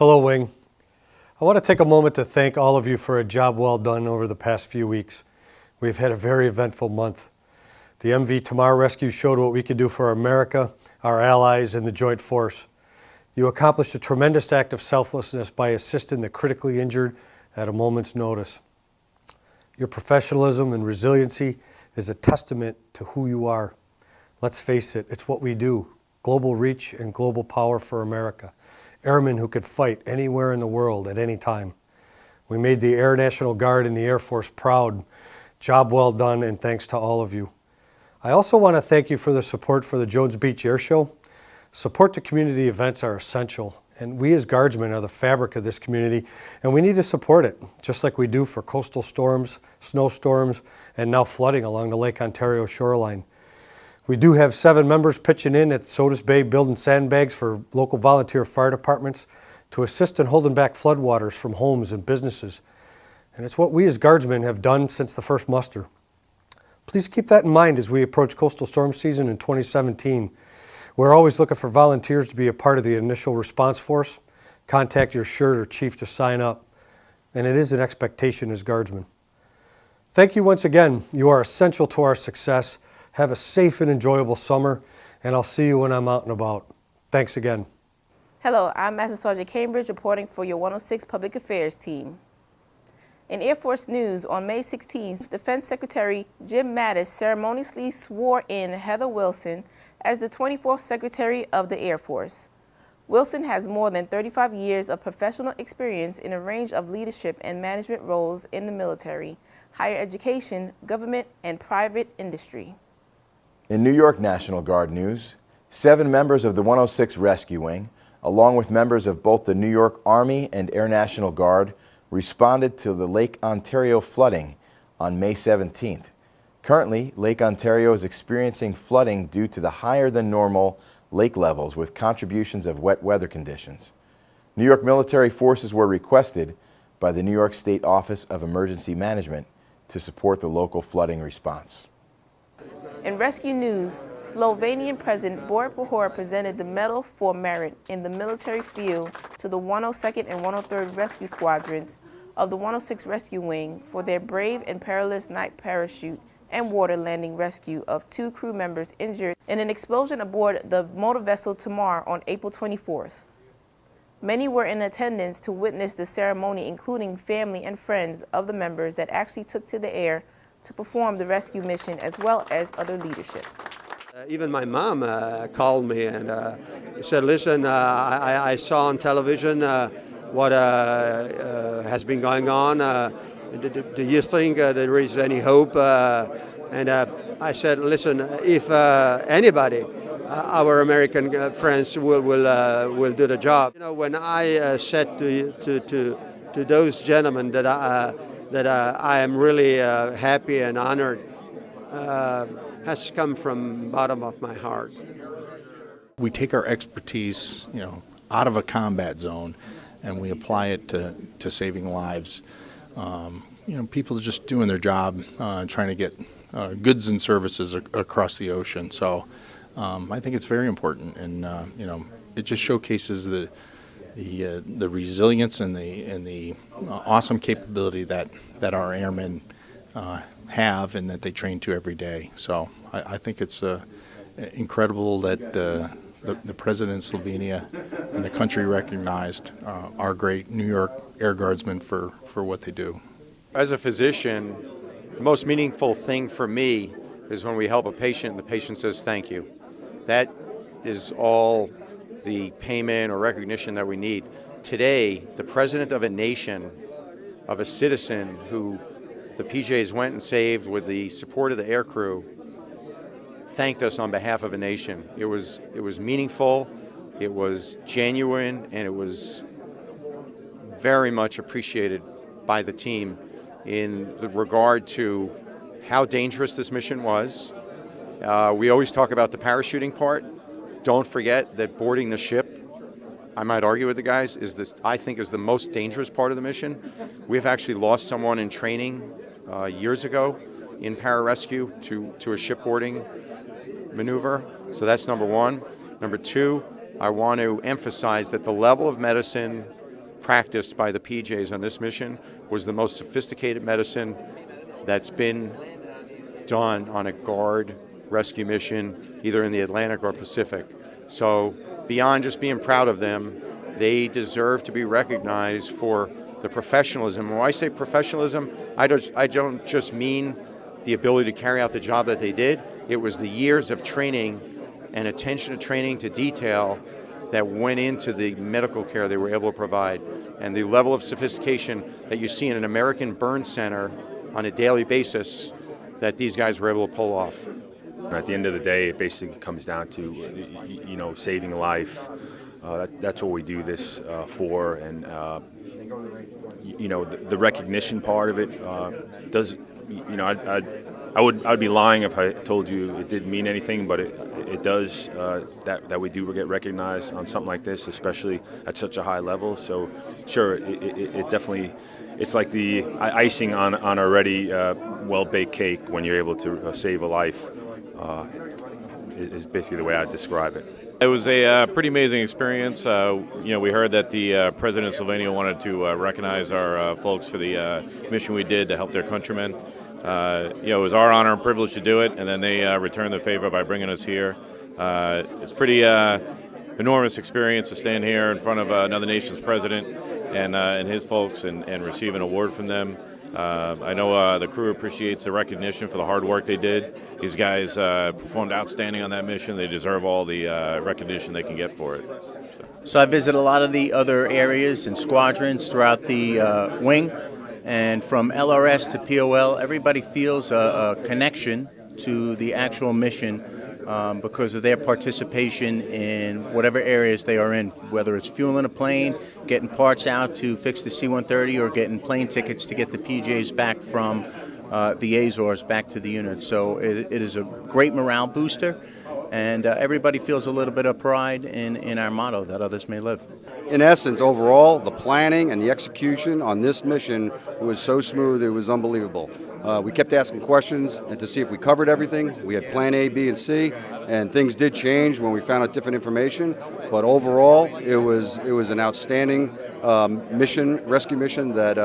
Hello, Wing. I want to take a moment to thank all of you for a job well done over the past few weeks. We've had a very eventful month. The MV Tomorrow Rescue showed what we could do for America, our allies, and the Joint Force. You accomplished a tremendous act of selflessness by assisting the critically injured at a moment's notice. Your professionalism and resiliency is a testament to who you are. Let's face it, it's what we do. Global reach and global power for America. Airmen who could fight anywhere in the world at any time. We made the Air National Guard and the Air Force proud. Job well done, and thanks to all of you. I also want to thank you for the support for the Jones Beach Air Show. Support to community events are essential, and we as Guardsmen are the fabric of this community, and we need to support it, just like we do for coastal storms, snowstorms, and now flooding along the Lake Ontario shoreline. We do have 7 members pitching in at Sodas Bay building sandbags for local volunteer fire departments to assist in holding back floodwaters from homes and businesses. And it's what we as Guardsmen have done since the first muster. Please keep that in mind as we approach coastal storm season in 2017. We're always looking for volunteers to be a part of the initial response force. Contact your shirt or chief to sign up. And it is an expectation as Guardsmen. Thank you once again. You are essential to our success. Have a safe and enjoyable summer, and I'll see you when I'm out and about. Thanks again. Hello, I'm Master Sergeant Cambridge reporting for your 106 Public Affairs team. In Air Force news, on May 16th, Defense Secretary Jim Mattis ceremoniously swore in Heather Wilson as the 24th Secretary of the Air Force. Wilson has more than 35 years of professional experience in a range of leadership and management roles in the military, higher education, government, and private industry. In New York National Guard news, 7 members of the 106 Rescue Wing, along with members of both the New York Army and Air National Guard, responded to the Lake Ontario flooding on May 17th. Currently, Lake Ontario is experiencing flooding due to the higher than normal lake levels with contributions of wet weather conditions. New York military forces were requested by the New York State Office of Emergency Management to support the local flooding response. In rescue news, Slovenian President Borut Pahor presented the Medal for Merit in the military field to the 102nd and 103rd Rescue Squadrons of the 106 Rescue Wing for their brave and perilous night parachute and water landing rescue of 2 crew members injured in an explosion aboard the motor vessel Tamar on April 24th. Many were in attendance to witness the ceremony, including family and friends of the members that actually took to the air to perform the rescue mission, as well as other leadership. Even my mom called me and said, listen, I saw on television what has been going on. Do you think there is any hope? And I said, listen, if anybody, our American friends will do the job. You know, when I said to those gentlemen that I am really happy and honored, has come from the bottom of my heart. We take our expertise, out of a combat zone, and we apply it to saving lives. People are just doing their job, trying to get goods and services across the ocean. So I think it's very important, and it just showcases the resilience and the awesome capability that our airmen have and that they train to every day. So I think it's incredible that the President of Slovenia and the country recognized our great New York Air Guardsmen for what they do. As a physician, the most meaningful thing for me is when we help a patient and the patient says thank you. That is all the payment or recognition that we need. Today, the president of a nation, of a citizen who the PJs went and saved with the support of the air crew, thanked us on behalf of a nation. It was meaningful, it was genuine, and it was very much appreciated by the team in the regard to how dangerous this mission was. We always talk about the parachuting part. Don't forget that boarding the ship, I might argue with the guys, I think is the most dangerous part of the mission. We've actually lost someone in training years ago in pararescue to a shipboarding maneuver. So that's number one. Number two, I want to emphasize that the level of medicine practiced by the PJs on this mission was the most sophisticated medicine that's been done on a Guard rescue mission, either in the Atlantic or Pacific. So beyond just being proud of them, they deserve to be recognized for the professionalism. When I say professionalism, I don't just mean the ability to carry out the job that they did. It was the years of training and attention to training to detail that went into the medical care they were able to provide, and the level of sophistication that you see in an American burn center on a daily basis that these guys were able to pull off. At the end of the day, it basically comes down to, saving life. That's what we do this for, and the recognition part of it does. I'd be lying if I told you it didn't mean anything, but it does. That we do get recognized on something like this, especially at such a high level. So, sure, it definitely. It's like the icing on an already well-baked cake when you're able to save a life. Is basically the way I describe it. It was a pretty amazing experience. We heard that the President of Slovenia wanted to recognize our folks for the mission we did to help their countrymen. It was our honor and privilege to do it, and then they returned the favor by bringing us here. It's pretty enormous experience to stand here in front of another nation's president and his folks and receive an award from them. I know the crew appreciates the recognition for the hard work they did. These guys performed outstanding on that mission. They deserve all the recognition they can get for it. So I visit a lot of the other areas and squadrons throughout the wing, and from LRS to POL, everybody feels a connection to the actual mission because of their participation in whatever areas they are in, whether it's fueling a plane, getting parts out to fix the C-130, or getting plane tickets to get the PJs back from the Azores back to the unit. So it is a great morale booster, and everybody feels a little bit of pride in our motto, that others may live. In essence, overall, the planning and the execution on this mission was so smooth, it was unbelievable. We kept asking questions and to see if we covered everything. We had plan A, B, and C, and things did change when we found out different information. But overall, it was an outstanding rescue mission that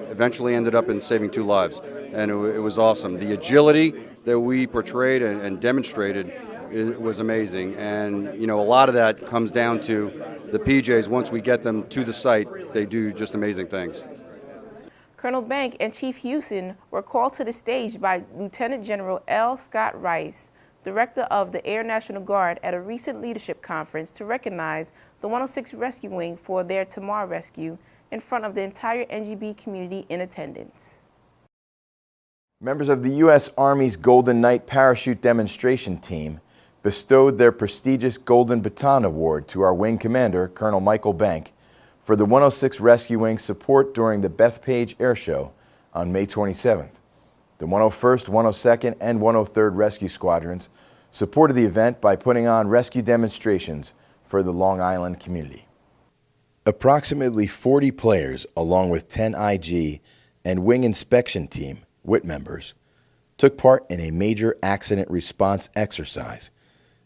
eventually ended up in saving 2 lives. And it was awesome. The agility that we portrayed and demonstrated was amazing. And, a lot of that comes down to the PJs. Once we get them to the site, they do just amazing things. Colonel Bank and Chief Houston were called to the stage by Lieutenant General L. Scott Rice, Director of the Air National Guard, at a recent leadership conference to recognize the 106 Rescue Wing for their Tamar rescue in front of the entire NGB community in attendance. Members of the U.S. Army's Golden Knight Parachute Demonstration Team bestowed their prestigious Golden Baton Award to our wing commander, Colonel Michael Bank, for the 106 Rescue Wing's support during the Bethpage Air Show on May 27th. The 101st, 102nd, and 103rd Rescue Squadrons supported the event by putting on rescue demonstrations for the Long Island community. Approximately 40 players, along with 10 IG and Wing Inspection Team, WIT members, took part in a major accident response exercise,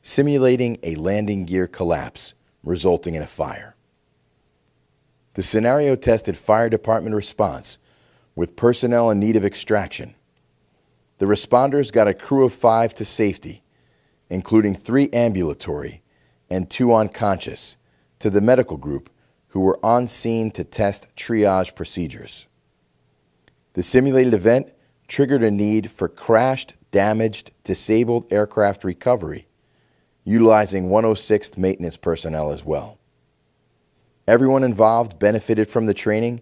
simulating a landing gear collapse, resulting in a fire. The scenario tested fire department response with personnel in need of extraction. The responders got a crew of 5 to safety, including 3 ambulatory and 2 unconscious, to the medical group who were on scene to test triage procedures. The simulated event triggered a need for crashed, damaged, disabled aircraft recovery, utilizing 106th maintenance personnel as well. Everyone involved benefited from the training,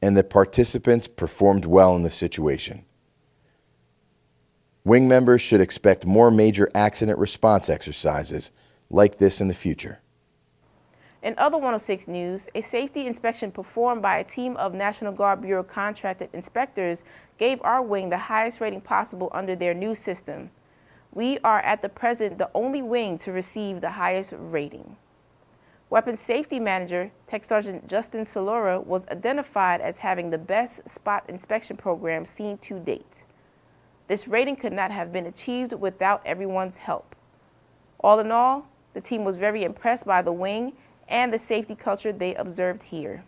and the participants performed well in the situation. Wing members should expect more major accident response exercises like this in the future. In other 106 news, a safety inspection performed by a team of National Guard Bureau contracted inspectors gave our wing the highest rating possible under their new system. We are at the present the only wing to receive the highest rating. Weapons Safety Manager, Tech Sergeant Justin Solora, was identified as having the best spot inspection program seen to date. This rating could not have been achieved without everyone's help. All in all, the team was very impressed by the wing and the safety culture they observed here.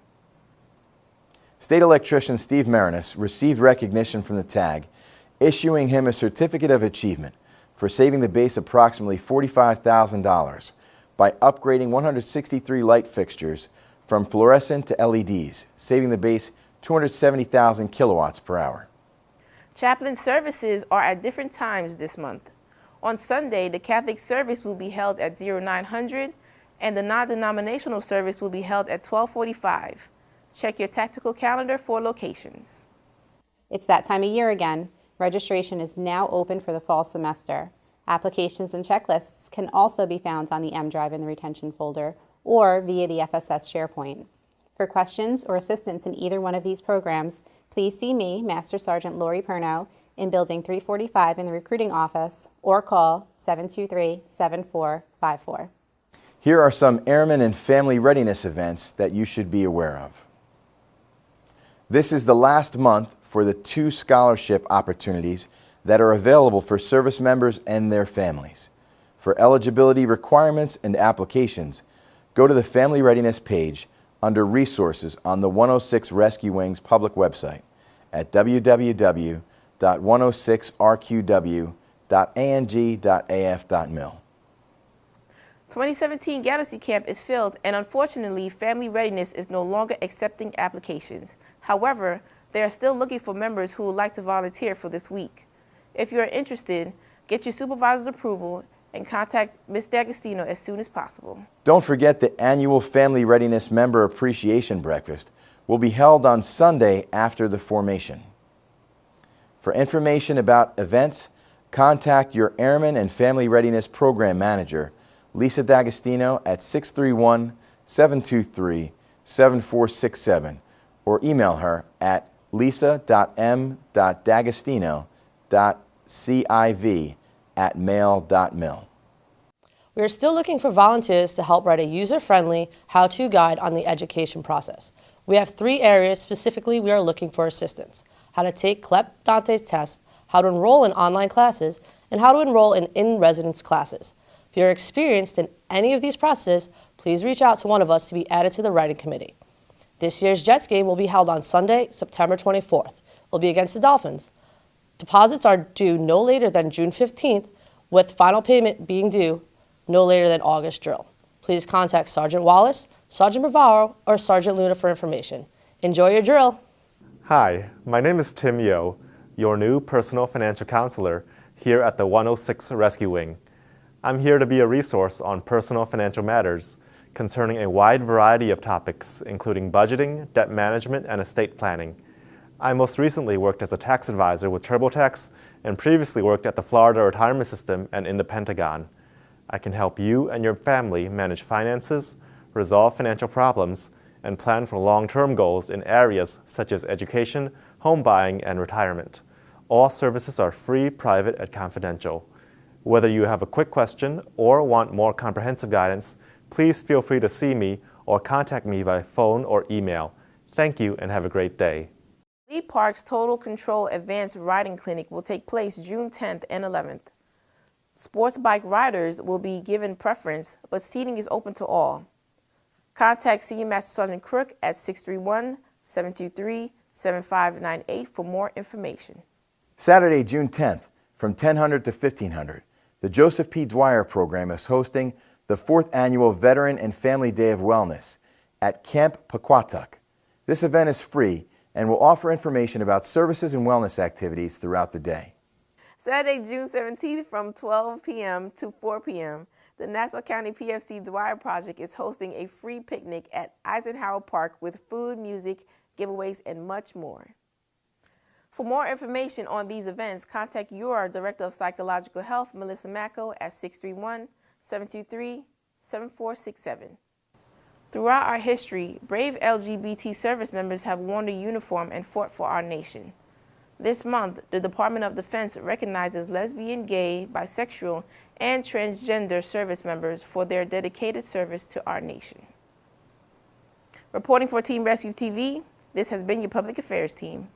State Electrician Steve Marinis received recognition from the TAG, issuing him a Certificate of Achievement for saving the base approximately $45,000 by upgrading 163 light fixtures from fluorescent to LEDs, saving the base 270,000 kilowatts per hour. Chaplain services are at different times this month. On Sunday, the Catholic service will be held at 0900 and the non-denominational service will be held at 1245. Check your tactical calendar for locations. It's that time of year again. Registration is now open for the fall semester. Applications and checklists can also be found on the M Drive in the retention folder or via the FSS SharePoint. For questions or assistance in either one of these programs, please see me, Master Sergeant Lori Perno, in Building 345 in the recruiting office or call 723-7454. Here are some airmen and family readiness events that you should be aware of. This is the last month for the 2 scholarship opportunities that are available for service members and their families. For eligibility requirements and applications, go to the Family Readiness page under Resources on the 106 Rescue Wing's public website at www.106rqw.ang.af.mil. 2017 Galaxy Camp is filled, and unfortunately, Family Readiness is no longer accepting applications. However, they are still looking for members who would like to volunteer for this week. If you are interested, get your supervisor's approval and contact Ms. D'Agostino as soon as possible. Don't forget the annual Family Readiness Member Appreciation Breakfast will be held on Sunday after the formation. For information about events, contact your Airman and Family Readiness Program Manager, Lisa D'Agostino, at 631-723-7467, or email her at lisa.m.d'agostino.civ@mail.mil. We are still looking for volunteers to help write a user-friendly how-to guide on the education process. We have 3 areas specifically we are looking for assistance: how to take CLEP Dante's test, how to enroll in online classes, and how to enroll in in-residence classes. If you're experienced in any of these processes, please reach out to one of us to be added to the writing committee. This year's Jets game will be held on Sunday, September 24th. It will be against the Dolphins. Deposits are due no later than June 15th, with final payment being due no later than August drill. Please contact Sergeant Wallace, Sergeant Bavaro, or Sergeant Luna for information. Enjoy your drill. Hi, my name is Tim Yo, your new personal financial counselor here at the 106 Rescue Wing. I'm here to be a resource on personal financial matters concerning a wide variety of topics, including budgeting, debt management, and estate planning. I most recently worked as a tax advisor with TurboTax and previously worked at the Florida Retirement System and in the Pentagon. I can help you and your family manage finances, resolve financial problems, and plan for long-term goals in areas such as education, home buying, and retirement. All services are free, private, and confidential. Whether you have a quick question or want more comprehensive guidance, please feel free to see me or contact me by phone or email. Thank you and have a great day. Lee Park's Total Control Advanced Riding Clinic will take place June 10th and 11th. Sports bike riders will be given preference, but seating is open to all. Contact Senior Master Sergeant Crook at 631-723-7598 for more information. Saturday, June 10th, from 1000 to 1500, the Joseph P. Dwyer program is hosting the 4th Annual Veteran and Family Day of Wellness at Camp Paquatuck. This event is free and will offer information about services and wellness activities throughout the day. Saturday, June 17th from 12 p.m. to 4 p.m., the Nassau County PFC Dwyer Project is hosting a free picnic at Eisenhower Park with food, music, giveaways, and much more. For more information on these events, contact your Director of Psychological Health, Melissa Macco, at 631-723-7467. Throughout our history, brave LGBT service members have worn the uniform and fought for our nation. This month, the Department of Defense recognizes lesbian, gay, bisexual, and transgender service members for their dedicated service to our nation. Reporting for Team Rescue TV, this has been your Public Affairs team.